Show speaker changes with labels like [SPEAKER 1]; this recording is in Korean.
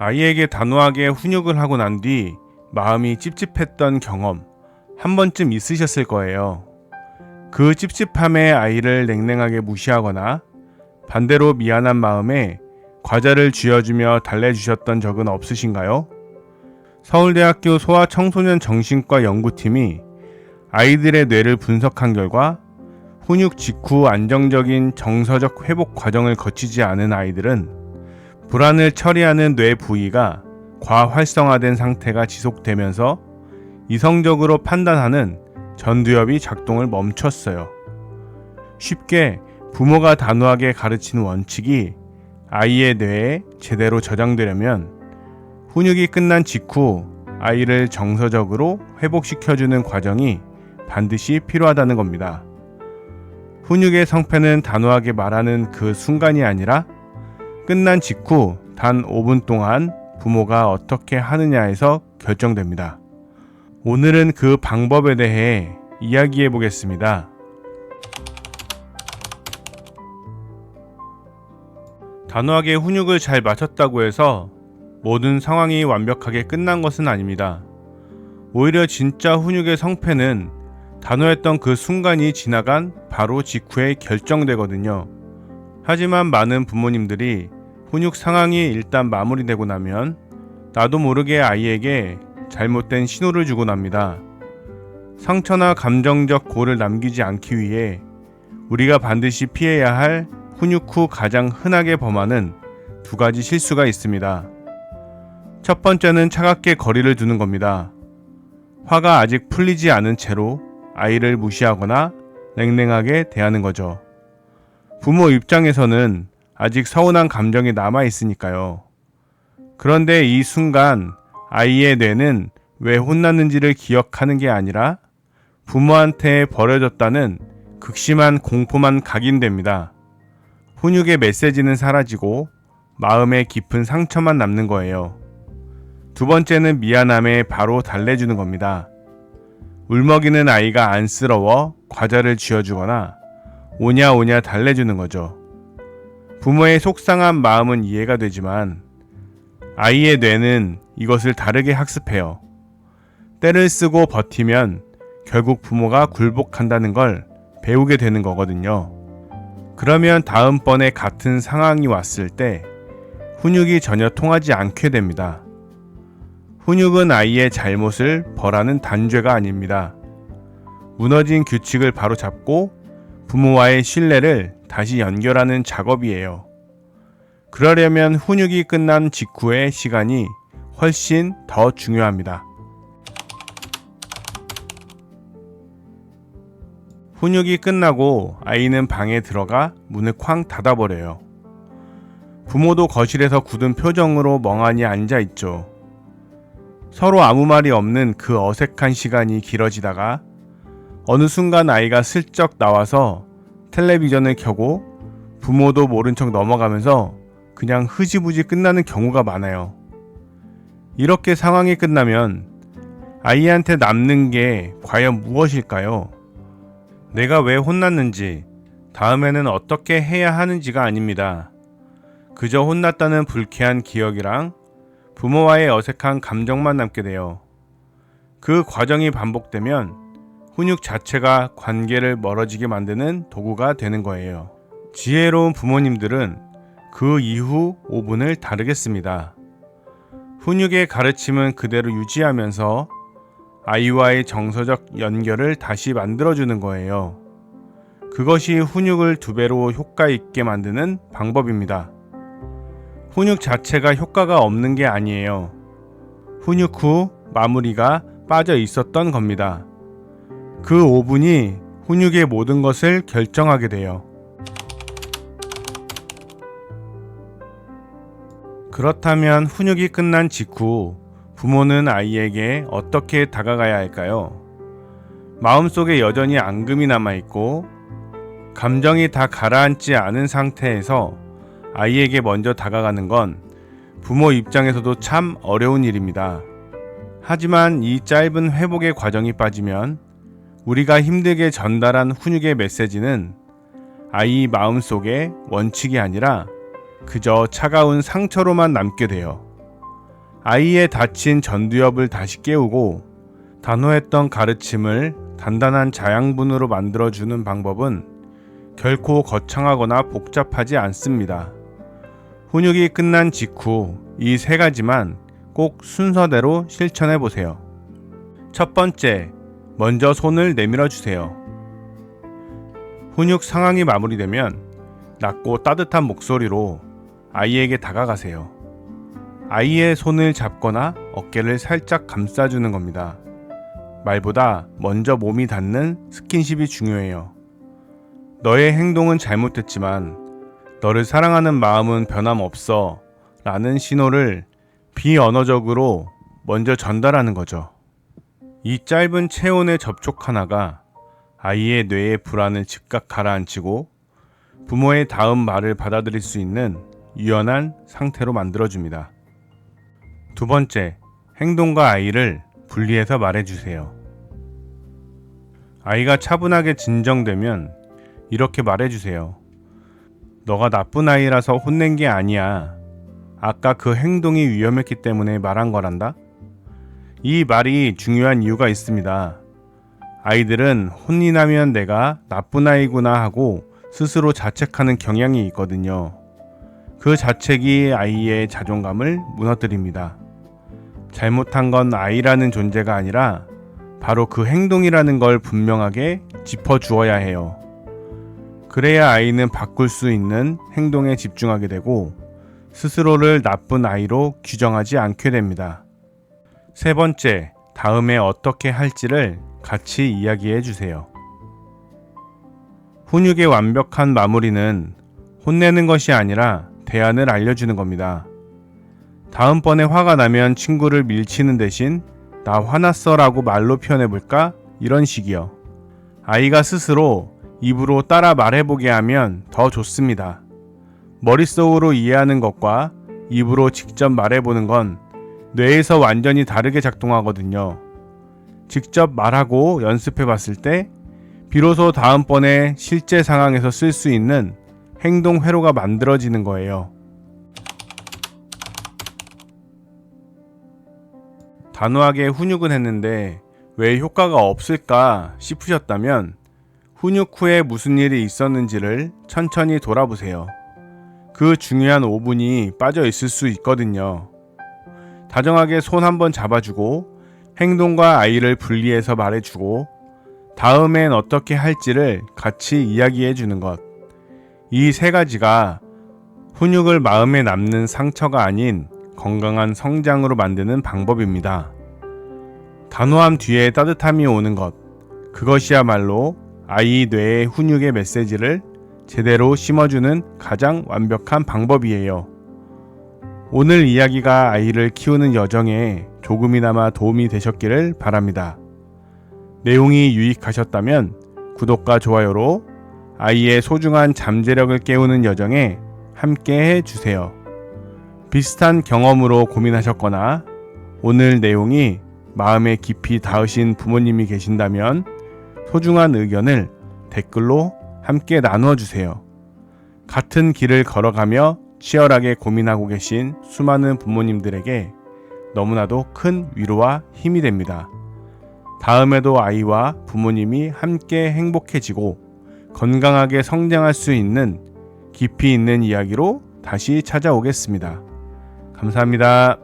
[SPEAKER 1] 아이에게 단호하게 훈육을 하고 난 뒤 마음이 찝찝했던 경험 한 번쯤 있으셨을 거예요. 그 찝찝함에 아이를 냉랭하게 무시하거나 반대로 미안한 마음에 과자를 쥐어주며 달래주셨던 적은 없으신가요? 서울대학교 소아청소년 정신과 연구팀이 아이들의 뇌를 분석한 결과 훈육 직후 안정적인 정서적 회복 과정을 거치지 않은 아이들은 불안을 처리하는 뇌 부위가 과활성화된 상태가 지속되면서 이성적으로 판단하는 전두엽이 작동을 멈췄어요. 쉽게 부모가 단호하게 가르치는 원칙이 아이의 뇌에 제대로 저장되려면 훈육이 끝난 직후 아이를 정서적으로 회복시켜주는 과정이 반드시 필요하다는 겁니다. 훈육의 성패는 단호하게 말하는 그 순간이 아니라 끝난 직후 단 5분 동안 부모가 어떻게 하느냐에서 결정됩니다. 오늘은 그 방법에 대해 이야기해 보겠습니다. 단호하게 훈육을 잘 마쳤다고 해서 모든 상황이 완벽하게 끝난 것은 아닙니다. 오히려 진짜 훈육의 성패는 단호했던 그 순간이 지나간 바로 직후에 결정되거든요. 하지만 많은 부모님들이 훈육 상황이 일단 마무리되고 나면 나도 모르게 아이에게 잘못된 신호를 주고 납니다. 상처나 감정적 골을 남기지 않기 위해 우리가 반드시 피해야 할 훈육 후 가장 흔하게 범하는 두 가지 실수가 있습니다. 첫 번째는 차갑게 거리를 두는 겁니다. 화가 아직 풀리지 않은 채로 아이를 무시하거나 냉랭하게 대하는 거죠. 부모 입장에서는 아직 서운한 감정이 남아 있으니까요. 그런데 이 순간 아이의 뇌는 왜 혼났는지를 기억하는 게 아니라 부모한테 버려졌다는 극심한 공포만 각인됩니다. 훈육의 메시지는 사라지고 마음에 깊은 상처만 남는 거예요. 두 번째는 미안함에 바로 달래주는 겁니다. 울먹이는 아이가 안쓰러워 과자를 쥐어주거나 오냐 달래주는 거죠. 부모의 속상한 마음은 이해가 되지만 아이의 뇌는 이것을 다르게 학습해요. 때를 쓰고 버티면 결국 부모가 굴복한다는 걸 배우게 되는 거거든요. 그러면 다음번에 같은 상황이 왔을 때 훈육이 전혀 통하지 않게 됩니다. 훈육은 아이의 잘못을 벌하는 단죄가 아닙니다. 무너진 규칙을 바로잡고 부모와의 신뢰를 다시 연결하는 작업이에요. 그러려면 훈육이 끝난 직후의 시간이 훨씬 더 중요합니다. 훈육이 끝나고 아이는 방에 들어가 문을 쾅 닫아버려요. 부모도 거실에서 굳은 표정으로 멍하니 앉아있죠. 서로 아무 말이 없는 그 어색한 시간이 길어지다가 어느 순간 아이가 슬쩍 나와서 텔레비전을 켜고 부모도 모른 척 넘어가면서 그냥 흐지부지 끝나는 경우가 많아요. 이렇게 상황이 끝나면 아이한테 남는 게 과연 무엇일까요? 내가 왜 혼났는지, 다음에는 어떻게 해야 하는지가 아닙니다. 그저 혼났다는 불쾌한 기억이랑 부모와의 어색한 감정만 남게 돼요. 그 과정이 반복되면 훈육 자체가 관계를 멀어지게 만드는 도구가 되는 거예요. 지혜로운 부모님들은 그 이후 5분을 다루겠습니다. 훈육의 가르침은 그대로 유지하면서 아이와의 정서적 연결을 다시 만들어주는 거예요. 그것이 훈육을 2배로 효과 있게 만드는 방법입니다. 훈육 자체가 효과가 없는 게 아니에요. 훈육 후 마무리가 빠져 있었던 겁니다. 그 5분이 훈육의 모든 것을 결정하게 돼요. 그렇다면 훈육이 끝난 직후 부모는 아이에게 어떻게 다가가야 할까요? 마음속에 여전히 앙금이 남아있고 감정이 다 가라앉지 않은 상태에서 아이에게 먼저 다가가는 건 부모 입장에서도 참 어려운 일입니다. 하지만 이 짧은 회복의 과정이 빠지면 우리가 힘들게 전달한 훈육의 메시지는 아이 마음속에 원칙이 아니라 그저 차가운 상처로만 남게 돼요. 아이의 다친 전두엽을 다시 깨우고 단호했던 가르침을 단단한 자양분으로 만들어주는 방법은 결코 거창하거나 복잡하지 않습니다. 훈육이 끝난 직후 이 세 가지만 꼭 순서대로 실천해 보세요. 첫 번째, 먼저 손을 내밀어 주세요. 훈육 상황이 마무리되면 낮고 따뜻한 목소리로 아이에게 다가가세요. 아이의 손을 잡거나 어깨를 살짝 감싸주는 겁니다. 말보다 먼저 몸이 닿는 스킨십이 중요해요. 너의 행동은 잘못됐지만 너를 사랑하는 마음은 변함없어 라는 신호를 비언어적으로 먼저 전달하는 거죠. 이 짧은 체온의 접촉 하나가 아이의 뇌의 불안을 즉각 가라앉히고 부모의 다음 말을 받아들일 수 있는 유연한 상태로 만들어줍니다. 두 번째, 행동과 아이를 분리해서 말해주세요. 아이가 차분하게 진정되면 이렇게 말해주세요. 너가 나쁜 아이라서 혼낸 게 아니야. 아까 그 행동이 위험했기 때문에 말한 거란다. 이 말이 중요한 이유가 있습니다. 아이들은 혼이 나면 내가 나쁜 아이구나 하고 스스로 자책하는 경향이 있거든요. 그 자책이 아이의 자존감을 무너뜨립니다. 잘못한 건 아이라는 존재가 아니라 바로 그 행동이라는 걸 분명하게 짚어주어야 해요. 그래야 아이는 바꿀 수 있는 행동에 집중하게 되고 스스로를 나쁜 아이로 규정하지 않게 됩니다. 세 번째, 다음에 어떻게 할지를 같이 이야기해 주세요. 훈육의 완벽한 마무리는 혼내는 것이 아니라 대안을 알려주는 겁니다. 다음번에 화가 나면 친구를 밀치는 대신 나 화났어 라고 말로 표현해볼까? 이런 식이요. 아이가 스스로 입으로 따라 말해보게 하면 더 좋습니다. 머릿속으로 이해하는 것과 입으로 직접 말해보는 건 뇌에서 완전히 다르게 작동하거든요. 직접 말하고 연습해봤을 때 비로소 다음번에 실제 상황에서 쓸 수 있는 행동 회로가 만들어지는 거예요. 단호하게 훈육은 했는데 왜 효과가 없을까 싶으셨다면 훈육 후에 무슨 일이 있었는지를 천천히 돌아보세요. 그 중요한 5분이 빠져 있을 수 있거든요. 다정하게 손 한번 잡아주고 행동과 아이를 분리해서 말해주고 다음엔 어떻게 할지를 같이 이야기해 주는 것. 이 세 가지가 훈육을 마음에 남는 상처가 아닌 건강한 성장으로 만드는 방법입니다. 단호함 뒤에 따뜻함이 오는 것. 그것이야말로 아이 뇌의 훈육의 메시지를 제대로 심어주는 가장 완벽한 방법이에요. 오늘 이야기가 아이를 키우는 여정에 조금이나마 도움이 되셨기를 바랍니다. 내용이 유익하셨다면 구독과 좋아요로 아이의 소중한 잠재력을 깨우는 여정에 함께 해주세요. 비슷한 경험으로 고민하셨거나 오늘 내용이 마음에 깊이 닿으신 부모님이 계신다면 소중한 의견을 댓글로 함께 나누어 주세요. 같은 길을 걸어가며 치열하게 고민하고 계신 수많은 부모님들에게 너무나도 큰 위로와 힘이 됩니다. 다음에도 아이와 부모님이 함께 행복해지고 건강하게 성장할 수 있는 깊이 있는 이야기로 다시 찾아오겠습니다. 감사합니다.